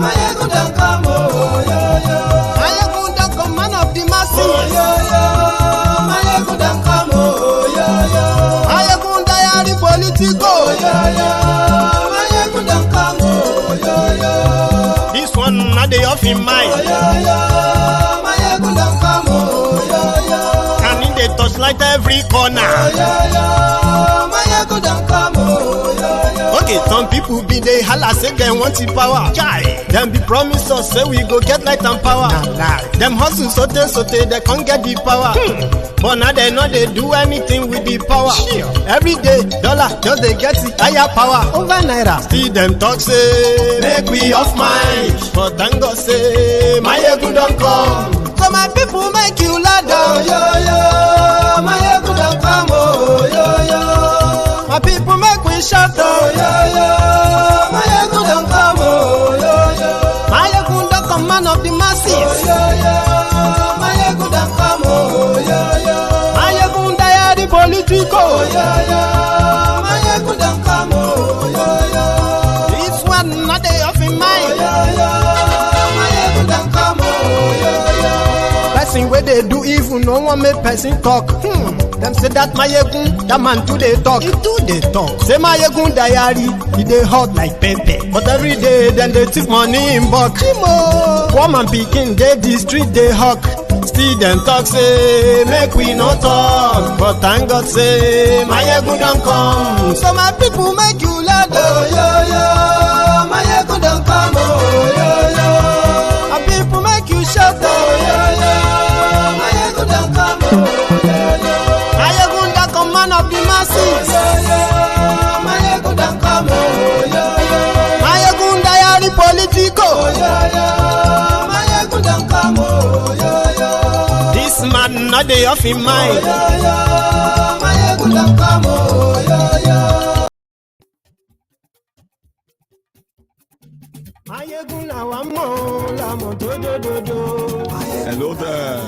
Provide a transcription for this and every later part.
Mayegun don come, oh yo yo. Mayegun don come, man of the masses. Oh yo yo. Mayegun don come, oh yo yo. Mayegun diary politico. Oh yo yo. Mayegun don come, oh yo yo. This one not the off in mind. Oh yo yo. Mayegun don come, oh yo yo. And in the touchlight every corner. Oh yo yo. Mayegun don come, oh yo yo. Okay, some people be they holla say they want the power. Chai, them be promise us say we go get light and power. Nah. Them hustle sote they can't get the power. But now they know they do anything with the power. Sure. Every day, dollar just they get the higher power. Over naira, still them talk say make we off mind. But thank God say Mayegun don come. So my people make you ladder. Oh yo yo, Mayegun don come, oh yo yo. My people make we shout. Oh yo yo, Mayegun don come, oh yo yo. Mayegun don come, man of the masses. Oh yo yo, Mayegun don come, oh yo yo. Mayegun diary politico. Oh yo yo, Mayegun don come, oh yo yo. This one not they off in mind. Oh yo yo, Mayegun don come, oh yo yo. Person where they do evil, no one make person talk. Them say that Mayegun, that man too they talk. He too they talk. Say Mayegun diary, he they hot like pepper. But every day then they take money in bulk. Woman picking, they the street they hawk. Still them talk say make we no talk. But thank God say Mayegun don't come. So my people make you laugh. Oh yo yo, Mayegun don come, oh yo yo. My people make you shout. Oh yo yo, Mayegun don come, oh yo yo. Mayegun don come, man of the masses. Oh yo yo, Mayegun don come, oh yo yo. Mayegun diary politico. Oh yo yo, Mayegun don come, oh yo yo. This man not they off in mind. Oh yo yo, Mayegun don come, oh yo yo. Mayegun la wa mo la mo do do do do. Hello there.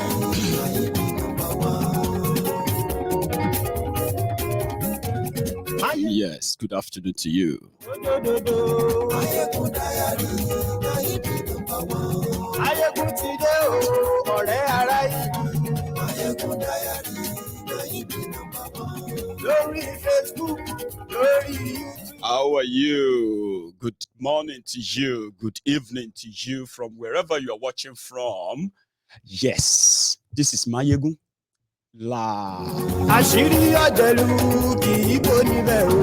Yes, good afternoon to you. Mayegun ti dé o, ọ̀rẹ́ ara yìí. Lórí Facebook, lórí YouTube. How are you? Good morning to you. Good evening to you from wherever you are watching from. Yes, this is Mayegun. La. Àṣírí ọ̀jẹ̀lú kì í bò níbẹ̀ o.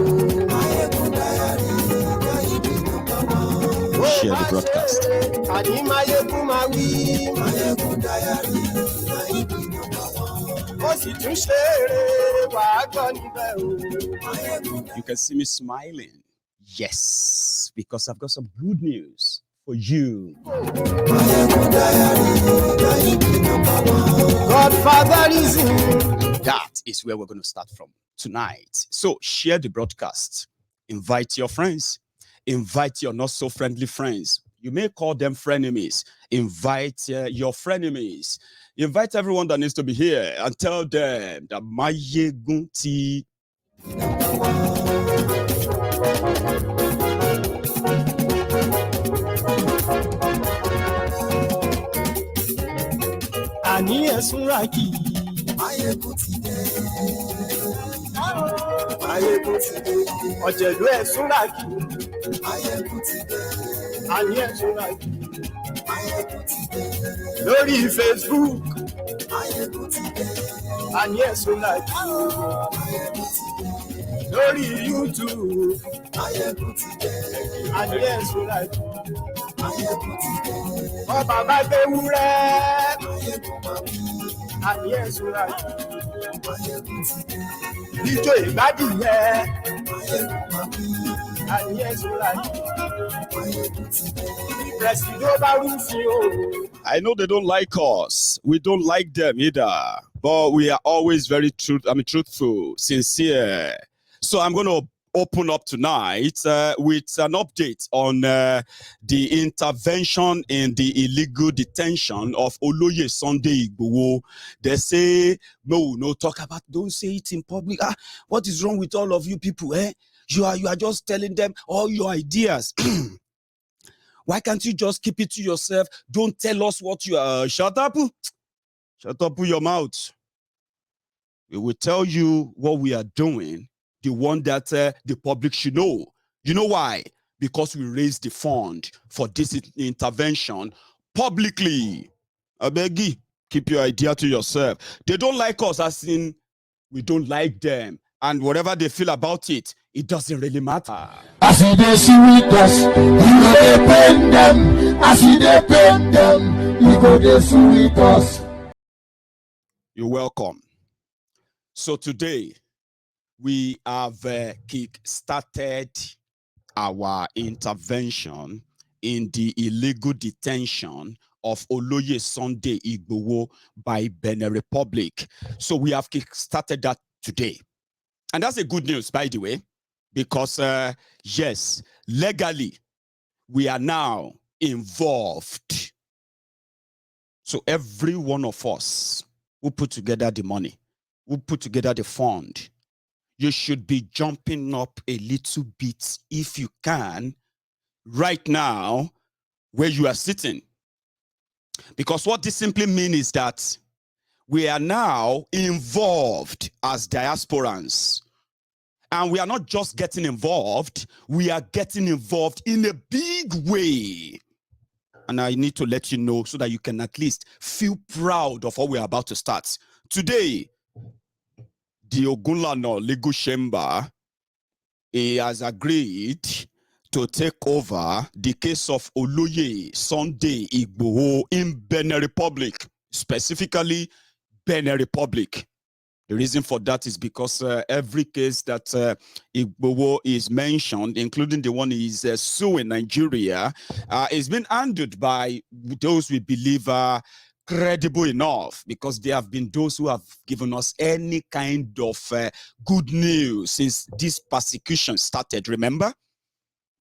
Share the broadcast. Àní Mayegun máa wí. Ó sì tún ṣe eré wàá gbọ́ níbẹ̀ o. You can see me smiling. Yes, because I've got some good news for you. Godfatherism. That is where we're going to start from tonight. So share the broadcast. Invite your friends. Invite your not so friendly friends. You may call them frenemies. Invite your frenemies. Invite everyone that needs to be here and tell them that Mayegun ti. Àní ẹ̀sùn rà kì í. Mayegun ti dé. Mayegun ti dé. Ọ̀jẹ̀lú ẹ̀sùn rà kì í. Mayegun ti dé. Àní ẹ̀sùn rà kì í. Mayegun ti dé. Lórí Facebook. Mayegun ti dé. Àní ẹ̀sùn rà kì í. Mayegun ti dé. Lórí YouTube. Mayegun ti dé. Àní ẹ̀sùn rà kì í. Mayegun ti dé. Ọba bá gbé wúrẹ́. Mayegun máa wí. Àní ẹ̀sùn rà kì í. Mayegun ti dé. Ijó ìgbádùn yẹn. Mayegun máa wí. Àní ẹ̀sùn rà kì í. Mayegun ti dé. Presido bá rúfin o. I know they don't like us. We don't like them either. But we are always very truthful, sincere. So I'm going to open up tonight with an update on the intervention in the illegal detention of Oloye Sunday Igboho. They say, no, talk about, don't say it in public. What is wrong with all of you people, eh? You are just telling them all your ideas. Why can't you just keep it to yourself? Don't tell us what you are. Shut up. Shut up with your mouth. We will tell you what we are doing, the one that the public should know. You know why? Because we raised the fund for this intervention publicly. I beg you, keep your idea to yourself. They don't like us, as in we don't like them. And whatever they feel about it, it doesn't really matter. As they see with us, we go dey pain them. As they pain them, we go dey see with us. You're welcome. So today, we have kick-started our intervention in the illegal detention of Oloye Sunday Igboho by Benin Republic. So we have kick-started that today. And that's a good news, by the way, because yes, legally, we are now involved. So every one of us who put together the money, who put together the fund, you should be jumping up a little bit if you can right now where you are sitting. Because what this simply means is that we are now involved as diasporans. And we are not just getting involved, we are getting involved in a big way. And I need to let you know so that you can at least feel proud of what we're about to start. Today, the Ogunlana Legal Chamber has agreed to take over the case of Oloye Sunday Igboho in Benin Republic, specifically Benin Republic. The reason for that is because every case that Igboho is mentioned, including the one he is suing Nigeria, is being handled by those we believe are credible enough, because they have been those who have given us any kind of good news since this persecution started, remember?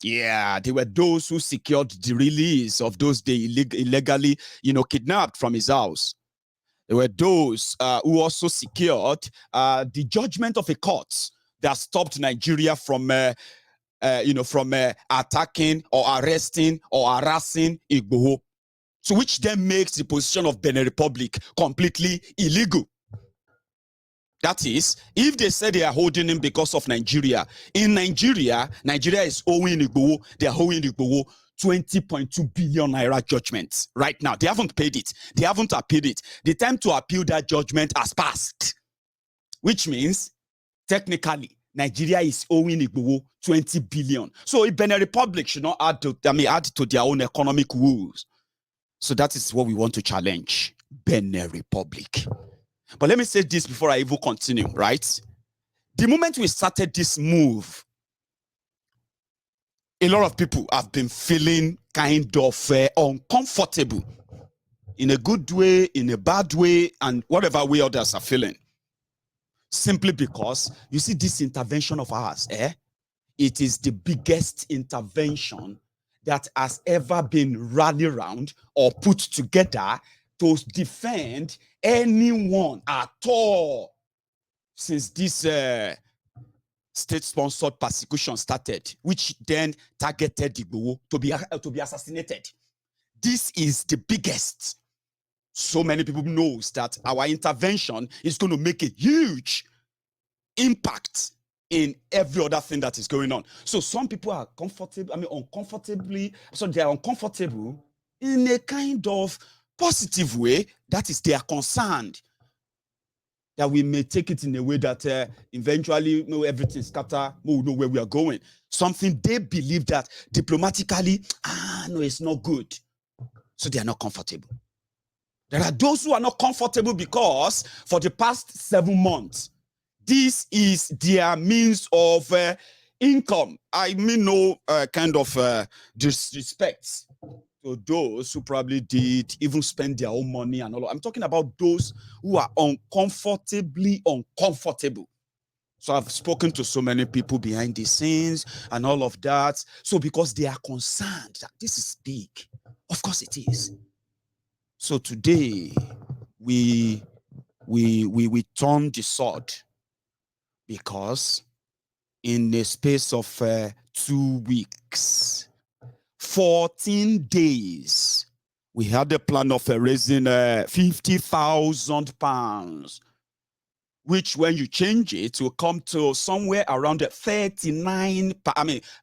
Yeah, they were those who secured the release of those they illegally, kidnapped from his house. There were those who also secured the judgment of a court that stopped Nigeria from, attacking or arresting or harassing Igboho. So which then makes the position of Benin Republic completely illegal. That is, if they say they are holding him because of Nigeria, in Nigeria is owing Igboho, they are owing Igboho 20.2 billion naira judgment right now. They haven't paid it. They haven't appealed it. The time to appeal that judgment has passed, which means technically Nigeria is owing Igboho 20 billion. So if Benin Republic should not add to their own economic rules. So that is what we want to challenge, Benin Republic. But let me say this before I even continue, right? The moment we started this move, a lot of people have been feeling kind of uncomfortable in a good way, in a bad way, and whatever way others are feeling. Simply because, you see, this intervention of ours, it is the biggest intervention that has ever been rallied around or put together to defend anyone at all since this state-sponsored persecution started, which then targeted Igboho to be assassinated. This is the biggest. So many people knows that our intervention is going to make a huge impact in every other thing that is going on. So some people are they are uncomfortable in a kind of positive way. That is, they are concerned that we may take it in a way that eventually everything scatter, we know where we are going. Something they believe that diplomatically, no, it's not good. So they are not comfortable. There are those who are not comfortable because for the past 7 months, this is their means of income. I mean no kind of disrespect to those who probably did even spend their own money and all. I'm talking about those who are uncomfortably uncomfortable. So I've spoken to so many people behind the scenes and all of that. So because they are concerned that this is big, of course it is. So today we turn the sword, because in a space of 2 weeks. 14 days. We had a plan of raising 50,000 pounds, which when you change it will come to somewhere around 39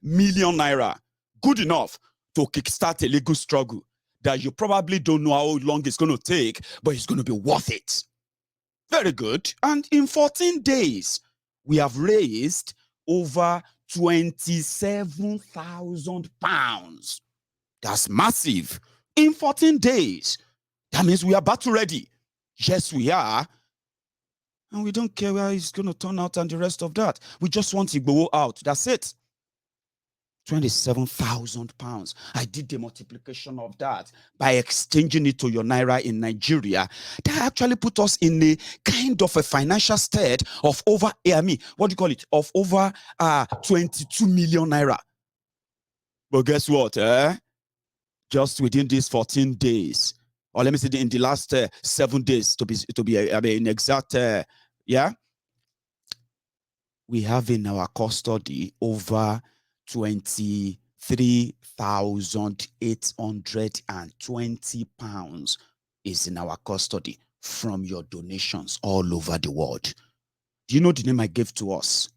million naira. Good enough to kickstart a legal struggle that you probably don't know how long it's going to take, but it's going to be worth it. Very good. And in 14 days, we have raised over 27,000 pounds. That's massive. In 14 days. That means we are battle ready. Yes, we are. And we don't care where it's going to turn out and the rest of that. We just want Igboho out. That's it. 27,000 pounds. I did the multiplication of that by exchanging it to your naira in Nigeria. That actually put us in a kind of a financial state of over, what do you call it? Of over 22 million naira. But guess what? Just within these 14 days, or let me say in the last 7 days to be in exact, we have in our custody over 23,820 pounds is in our custody from your donations all over the world. Do you know the name I gave to us?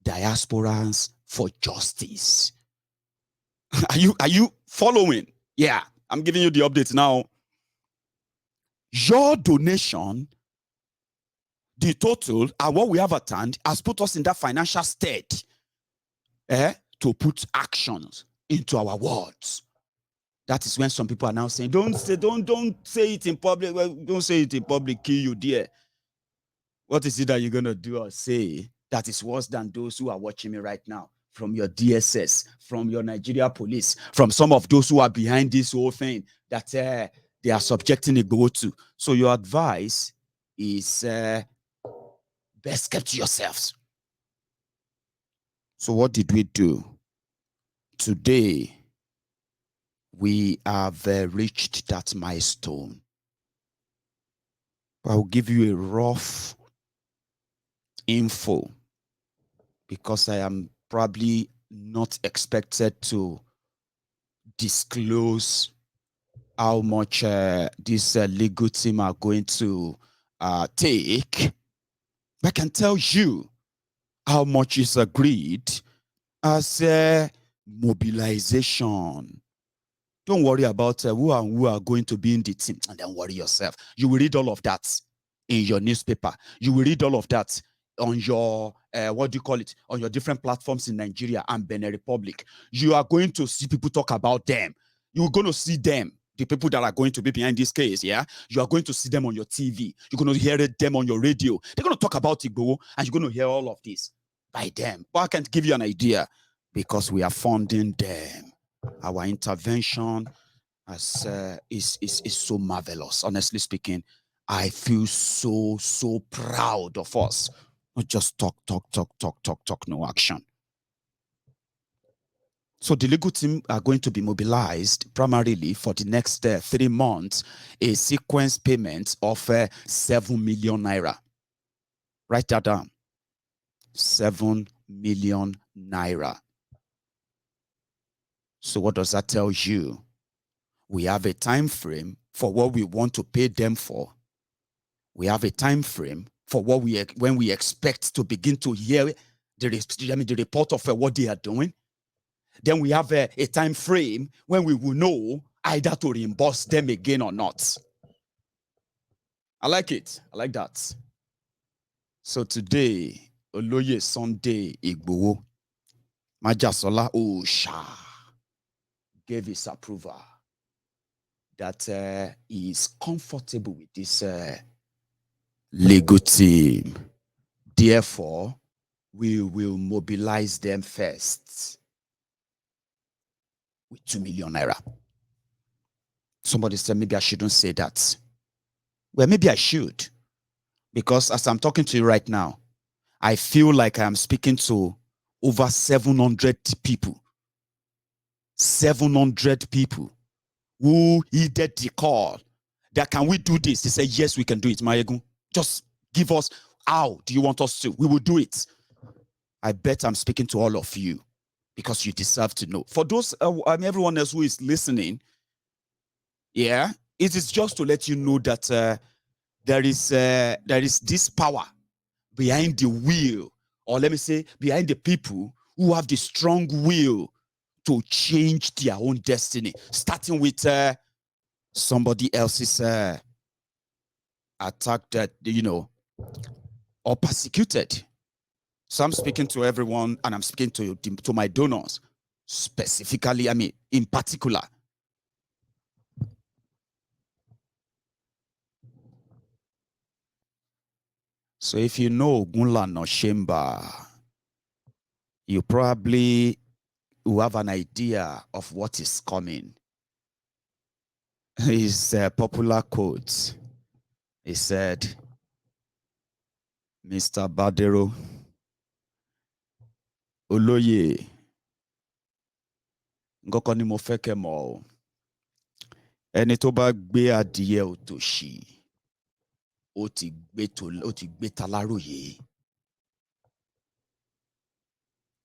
Diasporans for Justice. Are you following? Yeah, I'm giving you the updates now. Your donation, the total and what we have at hand, has put us in that financial state to put actions into our words. That is when some people are now saying, don't say it in public. Well, don't say it in public, kill you dear. What is it that you're gonna do or say that is worse than those who are watching me right now? From your DSS, from your Nigeria police, from some of those who are behind this whole thing that they are subjecting Igboho to. So your advice is best kept to yourselves. So what did we do? Today, we have reached that milestone. I'll give you a rough info because I am probably not expected to disclose how much this legal team are going to take. I can tell you how much is agreed as mobilization. Don't worry about who are going to be in the team, and don't worry yourself. You will read all of that in your newspaper. You will read all of that on your on your different platforms in Nigeria and Benin Republic. You are going to see people talk about them. You're going to see them, the people that are going to be behind this case. Yeah, you are going to see them on your TV. You're going to hear them on your radio. They're going to talk about Igboho, and you're going to hear all of this by them. But I can't give you an idea because we are funding them. Our intervention is so marvelous. Honestly speaking, I feel so proud of us. Not just talk, no action. So the legal team are going to be mobilized primarily for the next 3 months, a sequence payment of 7 million naira. Write that down. 7 million naira. So what does that tell you? We have a time frame for what we want to pay them for. We have a time frame for what when we expect to begin to hear the report of what they are doing. Then we have a time frame when we will know either to reimburse them again or not. I like it. I like that. So today, Oloye Sunday Igboho, Majasola Osha gave his approval that he is comfortable with this legal team. Therefore, we will mobilize them first with 2 million naira. Somebody said maybe I shouldn't say that. Well, maybe I should, because as I'm talking to you right now, I feel like I'm speaking to over 700 people. 700 people who heeded the call that can we do this? They said, yes, we can do it. Mayegun, just give us, how do you want us to? We will do it. I bet I'm speaking to all of you because you deserve to know. For those, everyone else who is listening, yeah, it is just to let you know that there is this power behind the will, or let me say, behind the people who have the strong will to change their own destiny, starting with somebody else's attack that, or persecuted. So I'm speaking to everyone, and I'm speaking to my donors specifically, in particular. So if you know Ogunla no Shemba, you probably will have an idea of what is coming. His popular quote, he said, Mr. Badero, Olóyè, nǹkan ni mo fẹ́ kẹ́ mọ̀ o. Ẹni tó bá gbé adìyẹ òtòṣì, ó ti gbé taláròyé.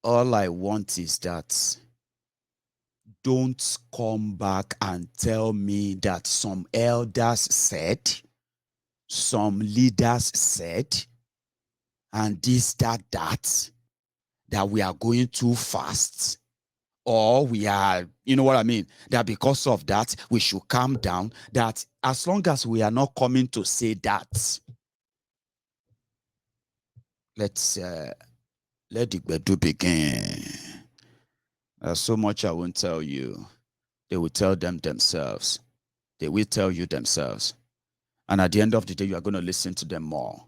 All I want is that don't come back and tell me that some elders said, some leaders said, and this, that we are going too fast, or we are, you know what I mean? That because of that, we should calm down. That as long as we are not coming to say that, let's let the Gbedu begin. There's so much I won't tell you. They will tell them themselves. They will tell you themselves. And at the end of the day, you are going to listen to them more.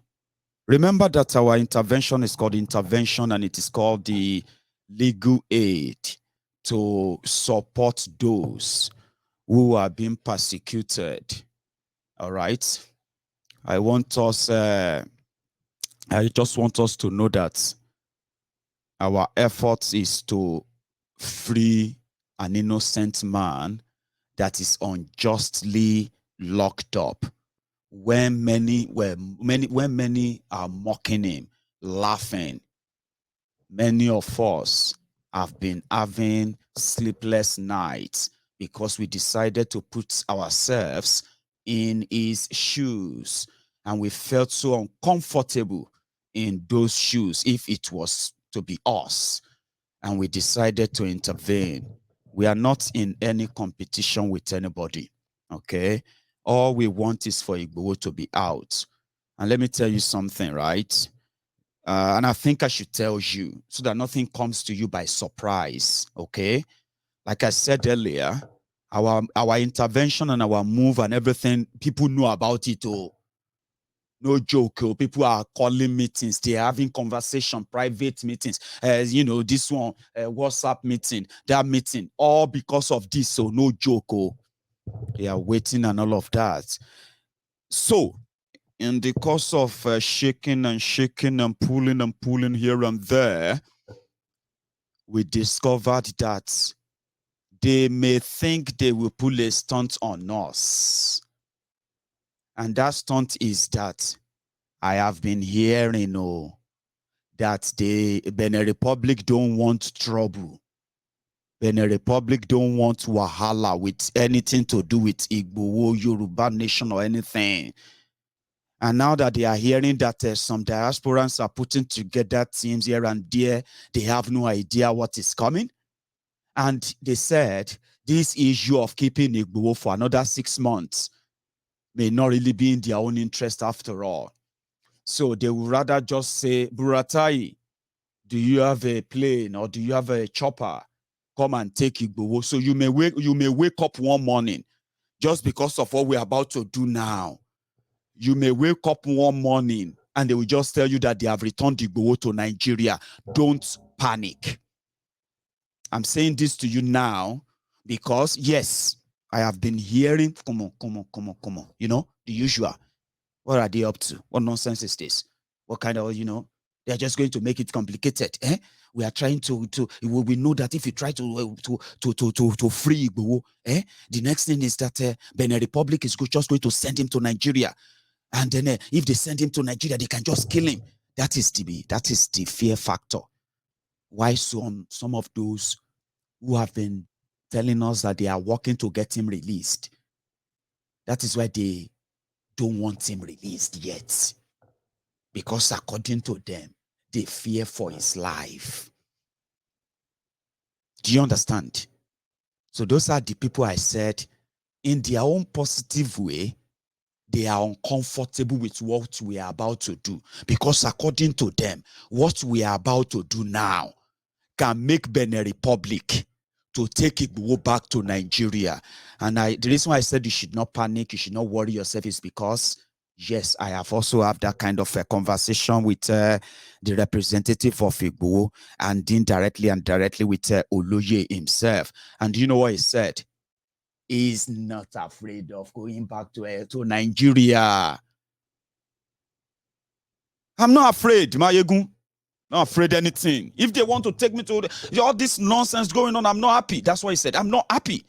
Remember that our intervention is called intervention, and it is called the legal aid to support those who are being persecuted. All right. I just want us to know that our effort is to free an innocent man that is unjustly locked up. When many are mocking him, laughing, many of us have been having sleepless nights because we decided to put ourselves in his shoes, and we felt so uncomfortable in those shoes if it was to be us, and we decided to intervene. We are not in any competition with anybody, okay? All we want is for Igboho to be out. And let me tell you something, right? And I think I should tell you so that nothing comes to you by surprise, okay? Like I said earlier, our intervention and our move and everything, people know about it. Oh, no joke. Oh, people are calling meetings. They're having conversation, private meetings. This one, WhatsApp meeting, that meeting, all because of this. So no joke. Oh, they are waiting and all of that. So in the course of shaking and pulling here and there, we discovered that they may think they will pull a stunt on us. And that stunt is that I have been hearing that the Benin Republic don't want trouble. Benin Republic don't want wahala with anything to do with Igbo, Yoruba nation or anything. And now that they are hearing that some diasporans are putting together teams here and there, they have no idea what is coming. And they said this issue of keeping Igbo for another 6 months may not really be in their own interest after all. So they would rather just say, Buratai, do you have a plane or do you have a chopper? Come and take Igbo. So you may wake up one morning just because of what we're about to do now. You may wake up one morning and they will just tell you that they have returned Igbo to Nigeria. Don't panic. I'm saying this to you now because, yes, I have been hearing, come on, the usual. What are they up to? What nonsense is this? What kind of, they're just going to make it complicated. We are trying to we know that if you try to free Igbo, the next thing is that Benin Republic is just going to send him to Nigeria. And then if they send him to Nigeria, they can just kill him. That is the fear factor. why some of those who have been telling us that they are working to get him released, that is why they don't want him released yet. Because according to them, they fear for his life. Do you understand? So those are the people I said, in their own positive way, they are uncomfortable with what we are about to do. Because according to them, what we are about to do now can make Benin Republic to take Igbo back to Nigeria. And the reason why I said you should not panic, you should not worry yourself is because, yes, I have also had that kind of a conversation with the representative of Igbo and indirectly and directly with Oloye himself. And you know what he said? He's not afraid of going back to Nigeria. I'm not afraid, Mayegun. Not afraid anything. If they want to take me to all this nonsense going on, I'm not happy. That's what he said. I'm not happy.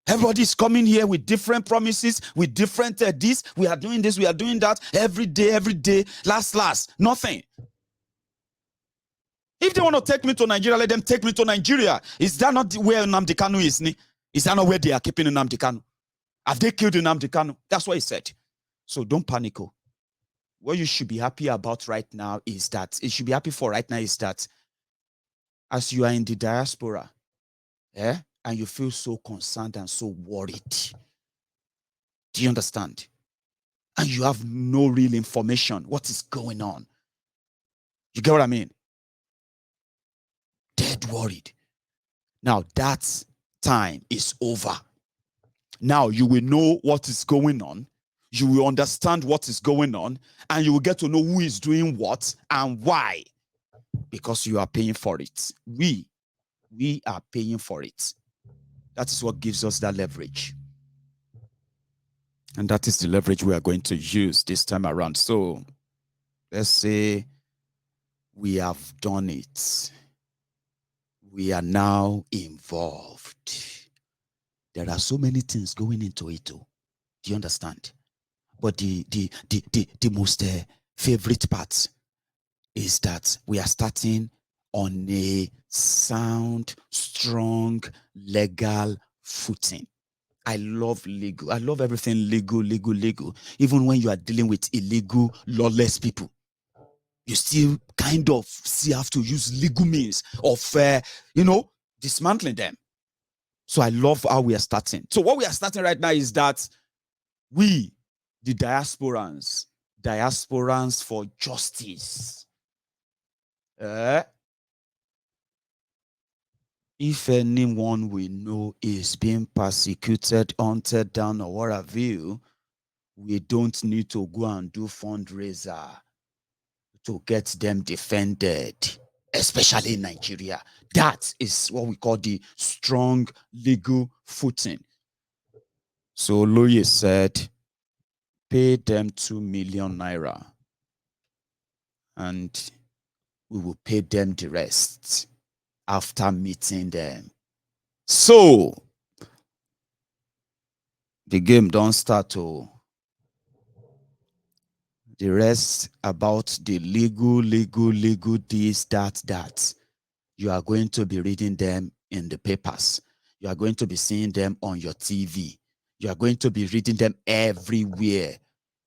Everybody's coming here with different promises, with different this. We are doing this, we are doing that. Every day, last, nothing. If they want to take me to Nigeria, let them take me to Nigeria. Is that not where Nnamdi Kanu is? Is that not where they are keeping Nnamdi Kanu? Have they killed Nnamdi Kanu? That's what he said. So don't panic. What you should be happy about right now is that, as you are in the diaspora, and you feel so concerned and so worried. Do you understand? And you have no real information. What is going on? You get what I mean? Dead worried. Now that time is over. Now you will know what is going on. You will understand what is going on, and you will get to know who is doing what and why. Because you are paying for it. We are paying for it. That is what gives us that leverage. And that is the leverage we are going to use this time around. So let's say we have done it. We are now involved. There are so many things going into it too. Do you understand? But the most favorite part is that we are starting on a sound, strong, legal footing. I love legal. I love everything legal. Even when you are dealing with illegal, lawless people, you still kind of have to use legal means of, dismantling them. So I love how we are starting. So what we are starting right now is that we, the diasporans for justice. If anyone we know is being persecuted, hunted down, or what have you, we don't need to go and do fundraiser to get them defended, especially in Nigeria. That is what we call the strong legal footing. So Loye said, pay them 2 million naira and we will pay them the rest after meeting them. So the game don't start to the rest about the legal this, that. You are going to be reading them in the papers. You are going to be seeing them on your TV. You are going to be reading them everywhere.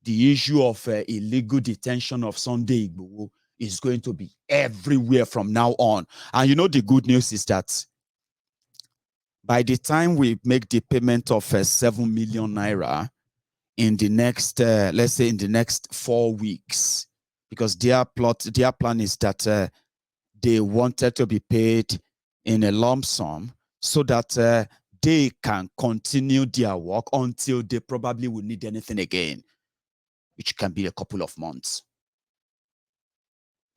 The issue of illegal detention of Sunday Igboho is going to be everywhere from now on. And you know the good news is that by the time we make the payment of 7 million naira in the next, let's say in the next 4 weeks, because their plan is that they wanted to be paid in a lump sum so that they can continue their work until they probably will need anything again, which can be a couple of months.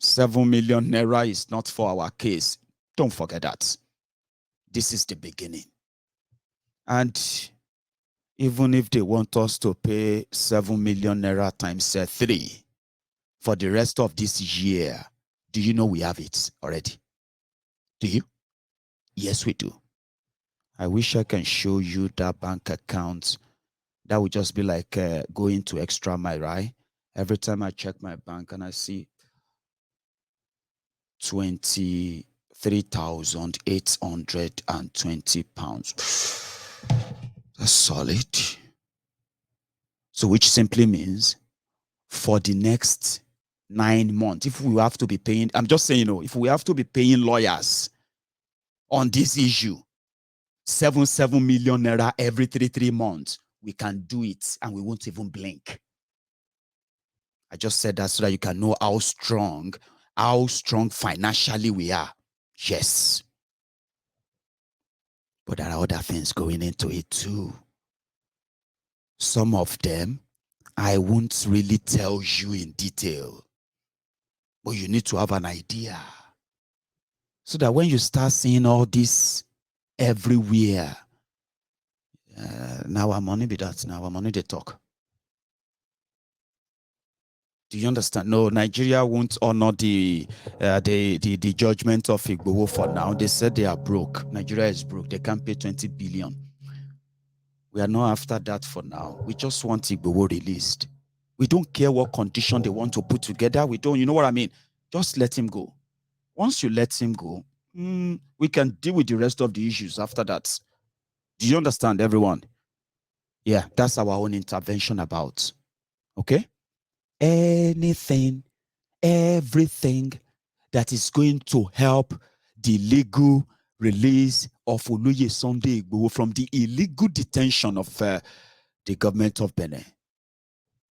7 million naira is not for our case. Don't forget that. This is the beginning. And even if they want us to pay 7 million naira times 3 for the rest of this year, do you know we have it already? Do you? Yes, we do. I wish I can show you that bank account. That would just be like going to extra mile, right? Every time I check my bank and I see 23,820 pounds. That's solid. So which simply means for the next 9 months, if we have to be paying, I'm just saying, if we have to be paying lawyers on this issue, 7 million naira every 3 months, we can do it and we won't even blink. I just said that so that you can know how strong financially we are. Yes. But there are other things going into it too. Some of them, I won't really tell you in detail. But you need to have an idea. So that when you start seeing all this everywhere, now our money be that, now our money they talk. Do you understand? No, Nigeria won't honor the judgment of Igboho for now. They said they are broke. Nigeria is broke. They can't pay 20 billion. We are not after that for now. We just want Igboho released. We don't care what condition they want to put together. We don't, you know what I mean? Just let him go. Once you let him go, we can deal with the rest of the issues after that. Do you understand, everyone? Yeah, that's our own intervention about. Okay? Anything, everything that is going to help the legal release of Oluye Sunday Igboho from the illegal detention of the government of Benin.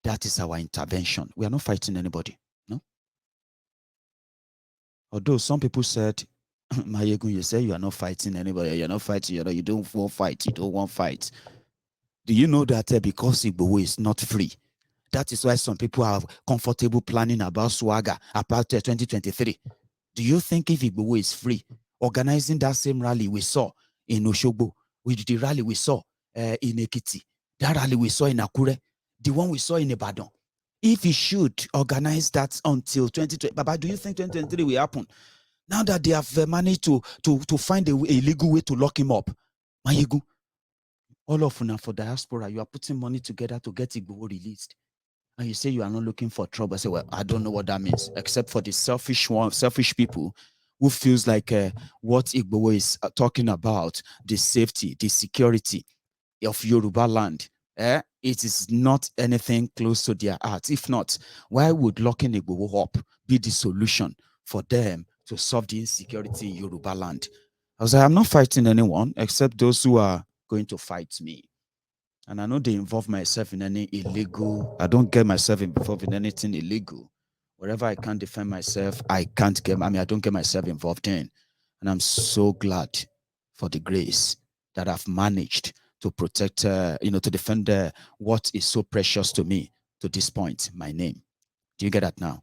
That is our intervention. We are not fighting anybody, no? Although some people said, Mayegun, you say you are not fighting anybody, you're not fighting, you don't want fight, you don't want fight. Do you know that because Igboho is not free, that is why some people are comfortable planning about swagger, about 2023. Do you think if Igboho is free, organizing that same rally we saw in Oshogbo, with the rally we saw in Ekiti, that rally we saw in Akure, the one we saw in Ibadan, if he should organize that until 2020, Baba, do you think 2023 will happen? Now that they have managed to find a legal way to lock him up, Mayegu, all of you for diaspora, you are putting money together to get Igboho released. And you say you are not looking for trouble. I say, well, I don't know what that means, except for the selfish people who feels like what Igboho is talking about, the safety, the security of Yoruba land. It is not anything close to their heart. If not, why would locking Igboho up be the solution for them to solve the insecurity in Yoruba land? I was like, I'm not fighting anyone except those who are going to fight me. And I know they involve myself in any illegal. I don't get myself involved in anything illegal. Wherever I can't defend myself, I don't get myself involved in. And I'm so glad for the grace that I've managed to protect, to defend what is so precious to me to this point, my name. Do you get that now?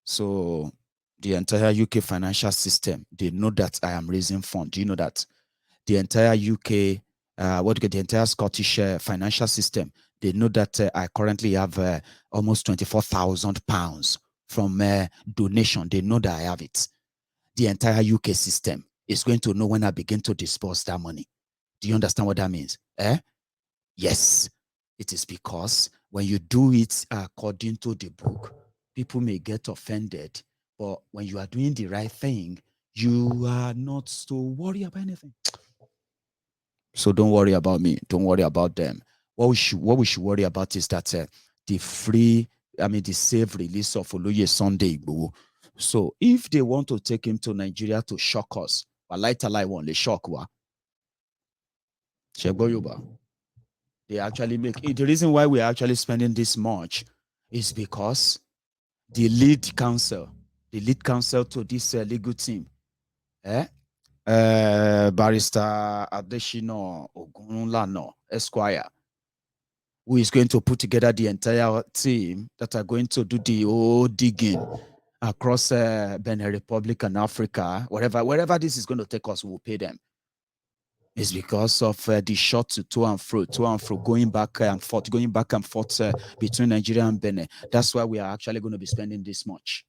So the entire UK financial system, they know that I am raising funds. Do you know that? The entire UK, the entire Scottish financial system, they know that I currently have almost 24,000 pounds from donation. They know that I have it. The entire UK system is going to know when I begin to disperse that money. Do you understand what that means? Yes, it is because when you do it according to the book, people may get offended, but when you are doing the right thing, you are not to worry about anything. So don't worry about me. Don't worry about them. What we should worry about is that the safe release of Oluye Sunday Igboho. So if they want to take him to Nigeria to shock us, they shock wa. They actually make it. The reason why we're actually spending this much is because the lead counsel to this legal team, Barrister Adesina Ogunlano, Esquire, who is going to put together the entire team that are going to do the whole digging across Benin Republic and Africa, wherever this is going to take us, we'll pay them. It's because of the shot to and fro, going back and forth between Nigeria and Benin. That's why we are actually going to be spending this much.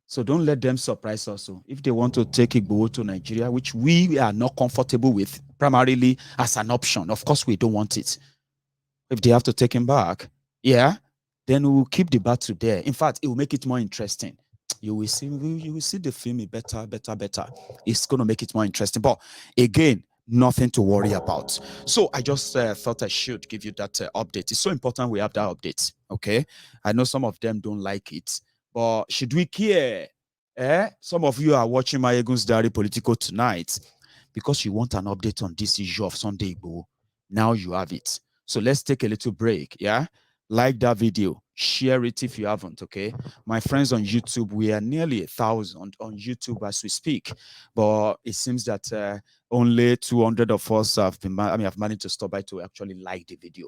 So don't let them surprise us. If they want to take Igboho to Nigeria, which we are not comfortable with, primarily as an option, of course we don't want it. If they have to take him back, then we will keep the battle there. In fact, it will make it more interesting. you will see the film better. It's going to make it more interesting. But again, nothing to worry about. So I just thought I should give you that update. It's so important we have that update. Okay, I know some of them don't like it, but should we care? Some of you are watching my Egun's Diary Political tonight because you want an update on this issue of Sunday Igboho. Now you have it. So let's take a little break. Yeah, like that video, share it if you haven't. Okay, my friends on YouTube, we are nearly 1,000 on YouTube as we speak, but it seems that only 200 of us have managed to stop by to actually like the video.